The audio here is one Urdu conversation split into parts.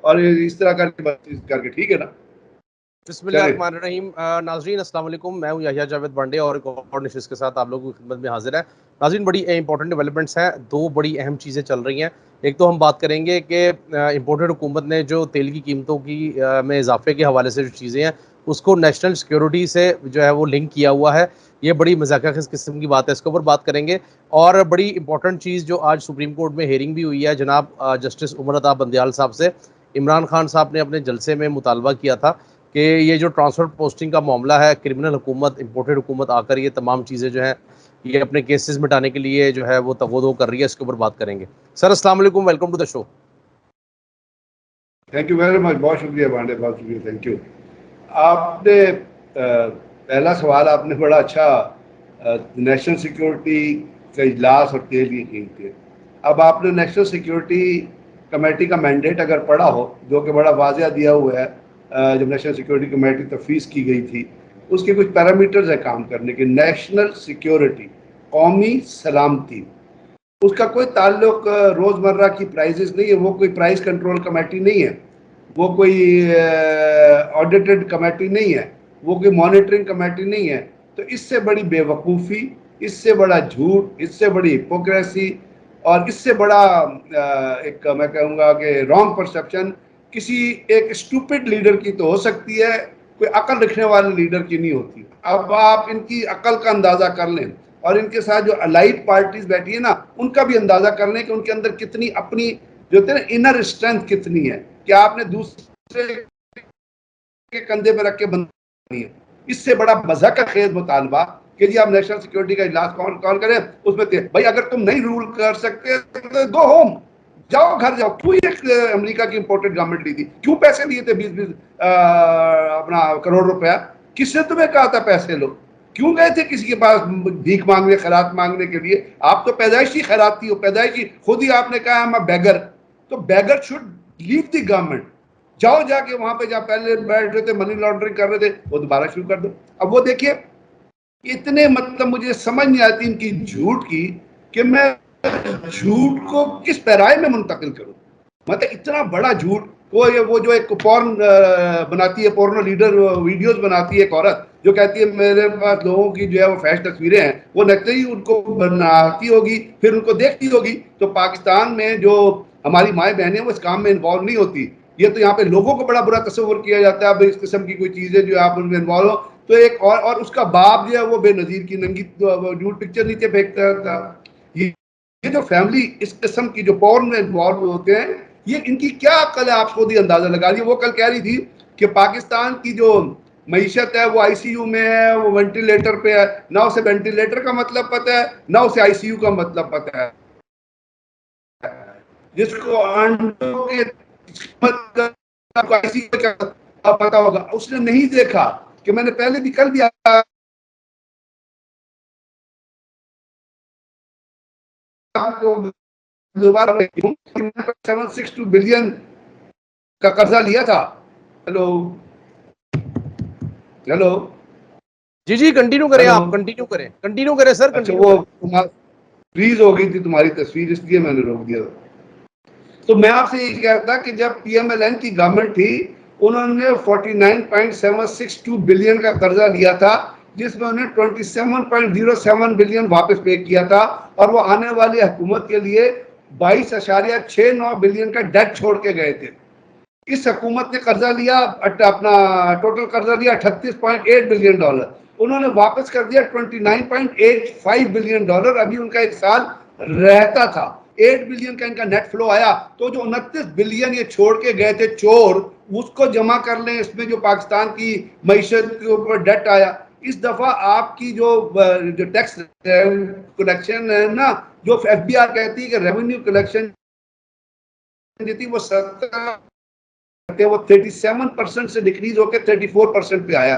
اور اس طرح کر کے ٹھیک ہے نا. بسم اللہ الرحمن الرحیم. ناظرین السلام علیکم, میں ہوں یحییٰ جاوید بانڈے اور ایک اور نشست کے ساتھ آپ لوگوں کی خدمت میں حاضر ہے. ناظرین بڑی امپورٹنٹ ڈیولپمنٹس ہیں, دو بڑی اہم چیزیں چل رہی ہیں. ایک تو ہم بات کریں گے کہ امپورٹڈ حکومت نے جو تیل کی قیمتوں کی میں اضافے کے حوالے سے جو چیزیں ہیں اس کو نیشنل سیکیورٹی سے جو ہے وہ لنک کیا ہوا ہے. یہ بڑی مذاقہ خیز قسم کی بات ہے, اس کے اوپر بات کریں گے. اور بڑی امپورٹنٹ چیز جو آج سپریم کورٹ میں ہیئرنگ بھی ہوئی ہے جناب جسٹس عمر عطا بندیال صاحب سے, عمران خان صاحب نے اپنے جلسے میں مطالبہ کیا تھا کہ یہ جو ٹرانسفر پوسٹنگ کا معاملہ ہے, کرمنل حکومت امپورٹڈ حکومت آ کر یہ تمام چیزیں جو ہیں یہ اپنے کیسز مٹانے کے لیے جو ہے وہ تغودو کر رہی ہے, اس کے اوپر بات کریں گے. سر السلام علیکم, welcome to the show. Thank you very much, بہت شکریہ بانڈے, بہت شکریہ, تھینک یو. آپ نے پہلا سوال آپ نے بڑا اچھا, نیشنل سیکیورٹی کا اجلاس اور تیل کی قیمتیں. اب آپ نے نیشنل سیکیورٹی کمیٹی کا مینڈیٹ اگر پڑھا ہو, جو کہ بڑا واضح دیا ہوا ہے, جب نیشنل سیکیورٹی کمیٹی تفویض کی گئی تھی, اس کے کچھ پیرامیٹرز ہیں کام کرنے کے. نیشنل سیکیورٹی, قومی سلامتی, اس کا کوئی تعلق روزمرہ کی پرائزز نہیں ہے. وہ کوئی پرائز کنٹرول کمیٹی نہیں ہے, وہ کوئی آڈیٹڈ کمیٹی نہیں ہے, وہ کوئی مانیٹرنگ کمیٹی نہیں ہے. تو اس سے بڑی بے وقوفی, اس سے بڑا جھوٹ, اس سے بڑی ہپوکریسی اور اس سے بڑا ایک میں کہوں گا کہ رانگ پرسیپشن کسی ایک اسٹوپڈ لیڈر کی تو ہو سکتی ہے, کوئی عقل رکھنے والے لیڈر کی نہیں ہوتی. اب آپ ان کی عقل کا اندازہ کر لیں اور ان کے ساتھ جو الائڈ پارٹیز بیٹھی ہیں نا, ان کا بھی اندازہ کر لیں کہ ان کے اندر کتنی اپنی جو ہوتے ہیں نا انر اسٹرینتھ کتنی ہے, کہ آپ نے دوسرے کے کندھے پہ رکھ کے بنانی ہے. اس سے بڑا مذہق خیز مطالبہ کہ جی آپ نیشنل سیکیورٹی کا اجلاس کون کریں, اس میں بھائی اگر تم نہیں رول کر سکتے تو گو ہوم, جاؤ گھر جاؤ. کیوں ایک امریکہ کی امپورٹڈ گورنمنٹ لی تھی, کیوں پیسے لیے تھے 20 اپنا کروڑ روپیہ, کس نے تمہیں کہا تھا پیسے لو, کیوں گئے تھے کسی کے پاس بھیک مانگنے, خیرات مانگنے کے لیے؟ آپ تو پیدائشی خیراتی ہو, پیدائشی, خود ہی آپ نے کہا I'm a beggar, تو beggar should leave the government. جاؤ جا کے وہاں پہ جہاں پہلے بیٹھ رہے تھے منی لانڈرنگ کر رہے تھے وہ دوبارہ شروع کر دو. اب وہ دیکھیے اتنے مطلب مجھے سمجھ نہیں آتی ان کی جھوٹ کی کہ میں جھوٹ کو کس پیرائے میں منتقل کروں. مطلب اتنا بڑا جھوٹ. وہ جو ایک پورن بناتی ہے, پورنو لیڈر ویڈیوز بناتی ہے ایک عورت, جو کہتی ہے میرے پاس لوگوں کی جو ہے وہ فیش تصویریں ہیں, وہ نچتے ہی ان کو بناتی ہوگی, پھر ان کو دیکھتی ہوگی. تو پاکستان میں جو ہماری مائیں بہنیں وہ اس کام میں انوالو نہیں ہوتی. یہ تو یہاں پہ لوگوں کو بڑا برا تصور کیا جاتا ہے, اب اس قسم کی کوئی چیزیں جو آپ ان میں انوالو ہو. تو ایک اور اس کا باپ جو ہے وہ بے نظیر کی ننگی نیوڈ پکچر نیچے پھینکتا تھا. یہ جو فیملی اس قسم کی جو پورن میں انوالو ہوتے ہیں, یہ ان کی کیا عقل ہے, آپ خود ہی اندازہ لگا لیجیے. وہ کل کہہ رہی تھی کہ پاکستان کی جو معیشت ہے وہ آئی سی یو میں ہے, وہ وینٹیلیٹر پہ ہے. نہ اسے وینٹیلیٹر کا مطلب پتہ ہے, نہ اسے آئی سی یو کا مطلب پتہ ہے. جس کو انڈوں کے پتا ہوگا, اس نے نہیں دیکھا کہ میں نے پہلے بھی کل بھی 762 بلین کا قرضہ لیا تھا. ہیلو ہیلو جی کنٹینیو کریں, آپ کنٹینیو کریں سر. اچھا, وہ فریز ہو گئی تھی تمہاری تصویر, اس لیے میں نے روک دیا. تو میں آپ سے یہ کہتا کہ جب پی ایم ایل این کی گورنمنٹ تھی, انہوں نے 49.762 بلین کا قرضہ لیا تھا, جس میں انہیں 27.07 بلین واپس پے کیا تھا, اور وہ آنے والی حکومت کے لیے 22.69 بلین کا ڈیٹ چھوڑ کے گئے تھے. اس حکومت نے قرضہ لیا, اپنا ٹوٹل قرضہ لیا $38.8 بلین, انہوں نے واپس کر دیا $29.85 بلین. ابھی ان کا ایک سال رہتا تھا, 8 بلین کا ان کا نیٹ فلو آیا. تو جو 29 بلین یہ چھوڑ کے گئے تھے چور, اس کو جمع کر لیں, اس میں جو پاکستان کی معیشت کے اوپر ڈیٹ آیا. اس دفعہ آپ کی جو ٹیکس کلیکشن ہے نا, جو ایف بی آر کہتی ہے کہ ریونیو کلیکشن تھی وہ 37% سے ڈکریز ہو کے 34% پہ آیا.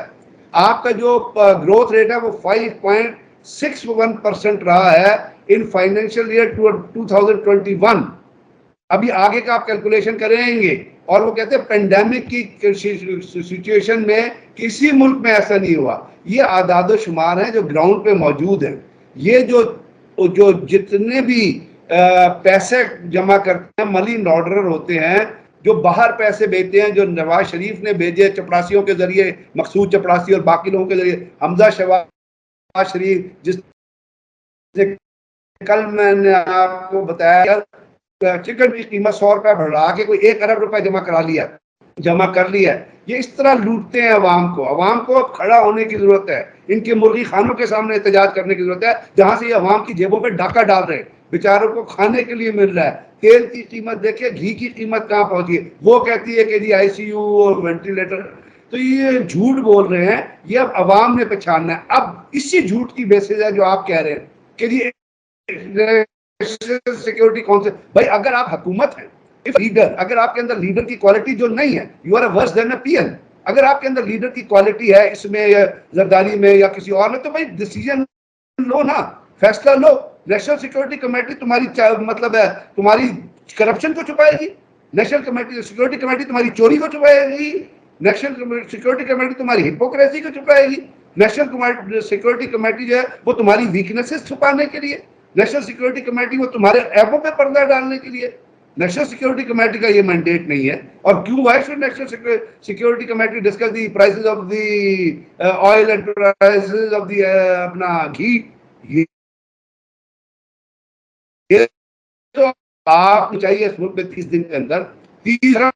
آپ کا جو گروتھ ریٹ ہے وہ 5.61% رہا ہے ان فائنینشیل ایئر 2021. ابھی آگے کا آپ کیلکولیشن کریں گے, اور وہ کہتے ہیں پینڈیمک کی سچویشن میں کسی ملک میں ایسا نہیں ہوا. یہ اعداد و شمار ہیں جو گراؤنڈ پہ موجود ہیں. یہ جو جتنے بھی پیسے جمع کرتے ہیں منی لانڈرر ہوتے ہیں, جو باہر پیسے بھیجتے ہیں, جو نواز شریف نے بھیجے چپڑاسیوں کے ذریعے, مقصود چپڑاسی اور باقی لوگوں کے ذریعے, حمزہ شہباز شریف جس کل میں نے آپ کو بتایا چکن کی قیمت 100 روپے بڑھا کے کوئی 1 ارب روپے جمع کر لیا. یہ اس طرح لوٹتے ہیں عوام کو. عوام کو کھڑا ہونے کی ضرورت ہے, ان کے مرغی خانوں کے سامنے احتجاج کرنے کی ضرورت ہے, جہاں سے یہ عوام کی جیبوں پہ ڈاکہ ڈال رہے ہیں. بیچاروں کو کھانے کے لیے مل رہا ہے. تیل کی قیمت دیکھیں, گھی کی قیمت کہاں پہنچی ہے. وہ کہتی ہے کہ جی آئی سی یو اور وینٹیلیٹر. تو یہ جھوٹ بول رہے ہیں, یہ اب عوام نے پہچاننا ہے. اب اسی جھوٹ کی بیسس ہے جو آپ کہہ رہے ہیں کہ جی سیکورٹی کون سے. بھائی اگر آپ حکومت ہیں, لیڈر, اگر آپ کے اندر لیڈر کی کوالٹی جو نہیں ہے, you are worse than A P L. اگر آپ کے اندر لیڈر کی کوالٹی ہے اس میں یا زرداری میں یا کسی اور میں, تو بھائی ڈیسیجن لو نا, فیصلہ لو. نیشنل سیکورٹی کمیٹی تمہاری مطلب ہے تمہاری کرپشن کو چھپائے گی, نیشنل سیکورٹی کمیٹی تمہاری چوری کو چھپائے گی, نیشنل سیکورٹی کمیٹی تمہاری ہپوکریسی کو چھپائے گی, نیشنل سیکورٹی کمیٹی جو ہے وہ تمہاری ویکنیسز چھپانے کے لیے, نیشنل سیکورٹی کمیٹی وہ تمہارے ایبوں پہ پردہ ڈالنے کے لیے. نیشنل سیکورٹی کمیٹی کا یہ مینڈیٹ نہیں ہے. اور کیوں why should national security committee discuss the prices of the oil and prices of the اپنا گھی. یہ تو آپ کو چاہیے اس ملک میں 30 دن کے اندر 30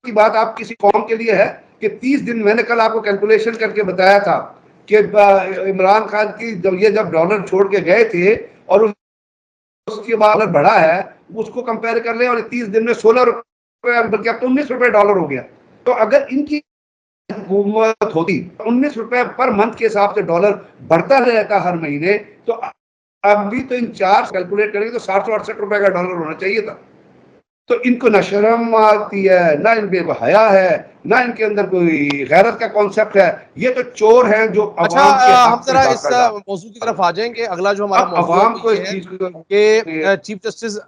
کی بات آپ کسی قوم کے لیے ہے کہ 30 دن, میں نے کل آپ کو کیلکولیشن کر کے بتایا تھا کہ عمران خان کی یہ جب ڈالر چھوڑ کے گئے تھے اور اس کے بعد بڑھا ہے, اس کو کمپیئر کر لیں, اور 30 دن میں 16 روپے بلکہ اب تو 19 روپے ڈالر ہو گیا. تو اگر ان کی حکومت ہوتی 19 روپے پر منتھ کے حساب سے ڈالر بڑھتا رہتا ہر مہینے, تو ابھی تو ان چار کیلکولیٹ کریں گے تو 768 روپے کا ڈالر ہونا چاہیے تھا. تو ان کو نہ شرم آتی ہے, نہ ان پہ حیا ہے, نہ ان کے اندر کوئی غیرت کا کانسیپٹ ہے. یہ تو چور ہیں جو عوام کے ہم حق ذرا میں اس ڈاکہ ڈالتے ہیں. موضوع کی طرف آ جائیں کہ اگلا جو ہمارا اب موضوع ہے عوام وہ کو یہ اس ہے چیز کو کہ چیف جسٹس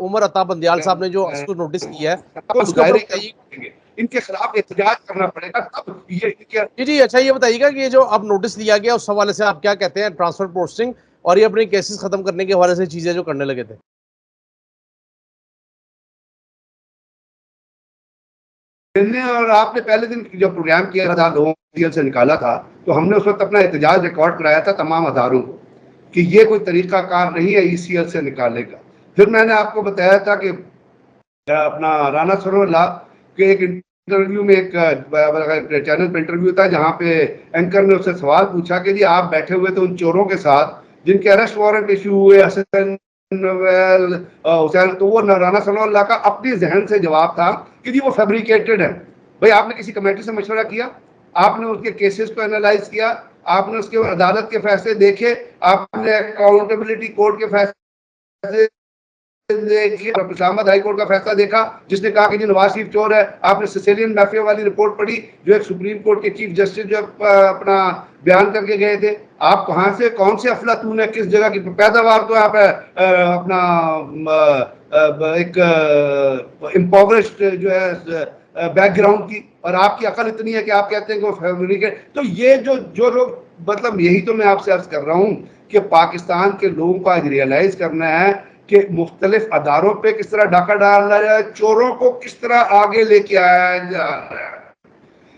عمر عطا بندیال صاحب نے جو اس کو نوٹس کیا ہے اس کے اوپر بتائیے. ان کے خلاف احتجاج کرنا پڑے گا تب یہ جی اچھا یہ بتائیے گا کہ یہ جو اب نوٹس لیا گیا اس حوالے سے آپ کیا کہتے ہیں, ٹرانسفر پوسٹنگ اور یہ اپنے کیسز ختم کرنے کے حوالے سے چیزیں جو کرنے لگے تھے. اور آپ نے پہلے دن جو پروگرام کیا تھا لوگوں سے نکالا تھا, تو ہم نے اس وقت اپنا احتجاج ریکارڈ کرایا تھا تمام اداروں کو کہ یہ کوئی طریقہ کار نہیں ہے ای سی ایل سے نکالنے کا. پھر میں نے آپ کو بتایا تھا کہ اپنا رانا سرور اللہ کے ایک انٹرویو میں, ایک چینل پہ انٹرویو تھا جہاں پہ اینکر نے اس سے سوال پوچھا کہ جی آپ بیٹھے ہوئے تھے ان چوروں کے ساتھ جن کے اریسٹ وارنٹ ایشو ہوئے, تو وہ رانا ثناء اللہ کا اپنے ذہن سے جواب تھا کہ جی وہ فیبریکیٹڈ ہے. بھائی آپ نے کسی کمیٹی سے مشورہ کیا, آپ نے اس کے کیسز کو انالائز کیا, آپ نے اس کے عدالت کے فیصلے دیکھے, آپ نے اکاؤنٹیبلٹی کورٹ کے فیصلے دیکھے, اسلام آباد ہائی کورٹ کا فیصلہ دیکھا جس نے کہا کہ جی نواز شریف چور ہے, آپ نے سیسیلین مافیا والی رپورٹ پڑھی جو ایک سپریم کورٹ کے چیف جسٹس جو اپنا بیان کر کے گئے تھے. آپ کہاں سے کون سے افلاطون ہے, کس جگہ کی پیداوار تو آپ اپنا ایک امپاورشڈ جو ہے بیک گراؤنڈ کی, اور آپ کی عقل اتنی ہے کہ آپ کہتے ہیں کہ وہ فیبریکیٹ. تو یہ جو لوگ مطلب یہی تو میں آپ سے عرض کر رہا ہوں کہ پاکستان کے لوگوں کو آج ریئلائز کرنا ہے کہ مختلف اداروں پہ کس طرح ڈاکہ ڈالا جائے, چوروں کو کس طرح آگے لے کے آیا جا رہا ہے.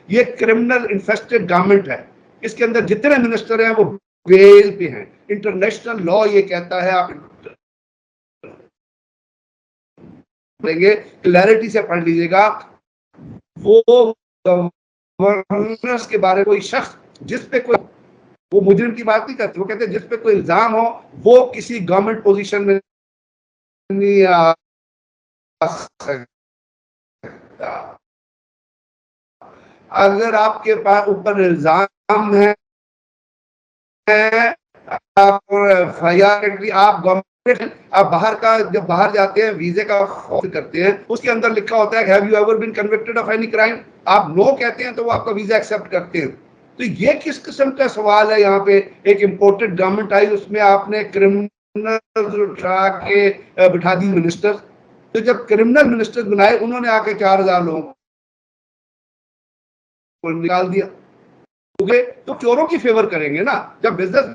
یہ کرمنل انفیسٹڈ گورنمنٹ ہے, اس کے اندر جتنے منسٹر ہیں وہ بیل پہ ہیں. انٹرنیشنل لا یہ کہتا ہے, آپ پڑھیں گے کلیئرٹی سے پڑھ لیجیے گا, وہ گورننس کے بارے میں کوئی شخص جس پہ کوئی, وہ مجرم کی بات نہیں کرتے, وہ کہتے ہیں جس پہ کوئی الزام ہو وہ کسی گورنمنٹ پوزیشن میں نہیں آ سکتا. اگر آپ کے پاس اوپر الزام ہے, آپ باہر کا جب باہر جاتے ہیں ویزے کا خوف کرتے ہیں, اس کے اندر لکھا ہوتا ہے have you ever been convicted of any crime, آپ نو کہتے ہیں تو وہ آپ کا ویزا ایکسپٹ کرتے ہیں. تو یہ کس قسم کا سوال ہے. یہاں پہ ایک امپورٹڈ گورنمنٹ آئی, اس میں آپ نے کرمنل اٹھا کے بٹھا دی منسٹر. تو جب کرمنل منسٹر بنائے انہوں نے آ کے 4000 لوگوں کو نکال دیا. تو چوروں کی فیور کریں گے نا, جب بزنس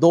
2